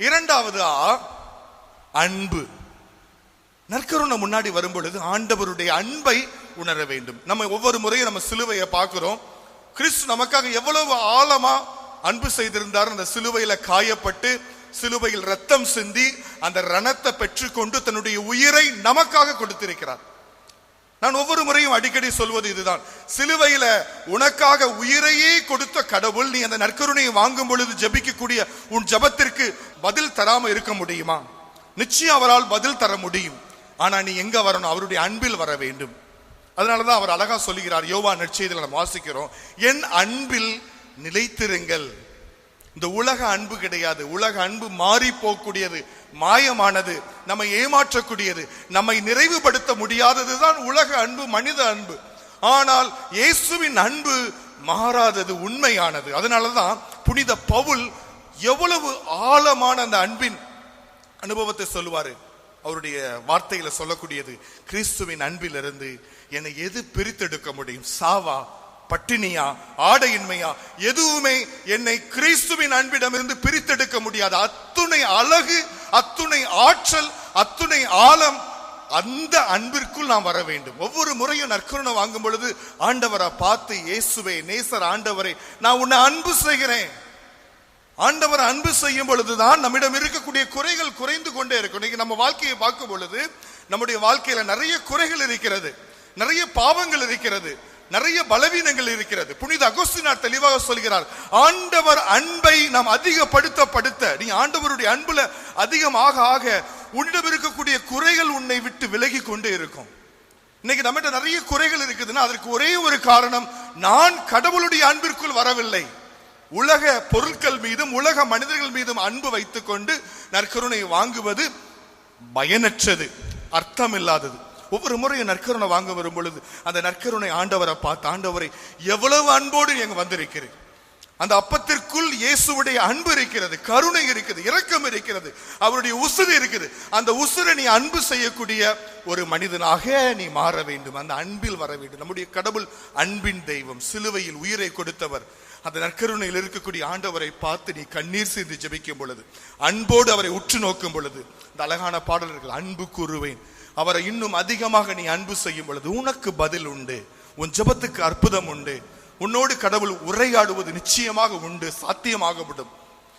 இரண்டாவது அன்பு. நற்கருணை முன்னாடி வரும் பொழுது ஆண்டவருடைய அன்பை உணர வேண்டும். நம்ம ஒவ்வொரு முறையும் நம்ம சிலுவையை பார்க்கிறோம். கிறிஸ்து நமக்காக எவ்வளவு ஆழமா அன்பு செய்திருந்தார். அந்த சிலுவையில காயப்பட்டு சிலுவையில் ரத்தம் சிந்தி அந்த ரணத்தை பெற்றுக்கொண்டு தன்னுடைய உயிரை நமக்காக கொடுத்திருக்கிறார். நான் ஒவ்வொரு முறையும் அடிக்கடி சொல்வது இதுதான், சிலுவையில உனக்காக உயிரையே கொடுத்த கடவுள், நீ அந்த நற்கருணையை வாங்கும் பொழுது ஜெபிக்கக்கூடிய உன் ஜெபத்திற்கு பதில் தராம இருக்க முடியுமா? நிச்சயம் அவரால் பதில் தர முடியும். ஆனா நீ எங்க வரணும்? அவருடைய அன்பில் வர வேண்டும். அதனாலதான் அவர் அழகா சொல்லுகிறார். யோவான் நற்செய்தியில நம்ம வாசிக்கிறோம், என் அன்பில் நிலைத்திருங்கள். இந்த உலக அன்பு கிடையாது. உலக அன்பு மாறி போகக்கூடியது, மாயமானது, நம்மை ஏமாற்றக்கூடியது, நம்மை நிறைவுபடுத்த முடியாததுதான் உலக அன்பு, மனித அன்பு. ஆனால் இயேசுவின் அன்பு மாறாதது, உண்மையானது. அதனாலதான் புனித பவுல் எவ்வளவு ஆழமான அந்த அன்பின் அனுபவத்தை சொல்லுவாரு. அவருடைய வார்த்தையில சொல்லக்கூடியது, கிறிஸ்துவின் அன்பிலிருந்து என்னை எது பிரித்தெடுக்க முடியும்? சாவா, பட்டினியா, ஆடையின்மையா? எதுவுமே என்னை கிறிஸ்துவின் அன்பிடமிருந்து பிரித்தெடுக்க முடியாது. அத்துணை அழகு, அத்துணை ஆற்றல், அத்துணை ஆழம் அந்த அன்பிற்குள் நாம் வர வேண்டும். ஒவ்வொரு முறையும் நற்கருணை வாங்கும் பொழுது ஆண்டவரை பார்த்து, இயேசுவே, நேசர் ஆண்டவரை, நான் உன்னை அன்பு செய்கிறேன். ஆண்டவர் அன்பு செய்யும் பொழுதுதான் நம்மிடம் இருக்கக்கூடிய குறைகள் குறைந்து கொண்டே இருக்கும். இன்னைக்கு நம்ம வாழ்க்கையை பார்க்கும் பொழுது நம்முடைய வாழ்க்கையில நிறைய குறைகள் இருக்கிறது, நிறைய பாவங்கள் இருக்கிறது, நிறைய பலவீனங்கள் இருக்கிறது. புனித அகஸ்தீனார் தெளிவாக சொல்கிறார், ஆண்டவர் அன்பை நாம் அதிகப்படுத்த நீ ஆண்டவருடைய அன்புல அதிகமாக ஆக உன்னிடம் இருக்கக்கூடிய குறைகள் உன்னை விட்டு விலகி கொண்டே இருக்கும். இன்னைக்கு நம்மகிட்ட நிறைய குறைகள் இருக்குதுன்னா அதற்கு ஒரே ஒரு காரணம், நான் கடவுளுடைய அன்பிற்குள் வரவில்லை. உலக பொருட்கள் மீதும் உலக மனிதர்கள் மீதும் அன்பு வைத்துக் கொண்டு நற்கருணை வாங்குவது பயனற்றது, அர்த்தம் இல்லாதது. ஒவ்வொரு முறையும் நற்கருணை வாங்க வரும் பொழுது அந்த நற்கருணை ஆண்டவரை பார்த்து, ஆண்டவரை எவ்வளவு அன்போடு எங்க வந்திருக்கிறேன். அந்த அப்பத்திற்குள் இயேசுடைய அன்பு இருக்கிறது, கருணை இருக்குது, இரக்கம் இருக்கிறது, அவருடைய உசுறு இருக்குது. அந்த உசுரை நீ அன்பு செய்யக்கூடிய ஒரு மனிதனாக நீ மாற வேண்டும், அந்த அன்பில் வர வேண்டும். நம்முடைய கடவுள் அன்பின் தெய்வம், சிலுவையில் உயிரை கொடுத்தவர். அந்த நற்கருணையில் இருக்கக்கூடிய ஆண்டவரை பார்த்து நீ கண்ணீர் சிந்தி ஜெபிக்கும் பொழுது, அன்போடு அவரை உற்று நோக்கும் பொழுது, இந்த அழகான பாடல்கள், அன்பு கூறுவேன், அவரை இன்னும் அதிகமாக நீ அன்பு செய்யும் பொழுது உனக்கு பதில் உண்டு, உன் ஜெபத்துக்கு அற்புதம் உண்டு, உன்னோடு கடவுள் உரையாடுவது நிச்சயமாக உண்டு, சாத்தியமாகப்படும்.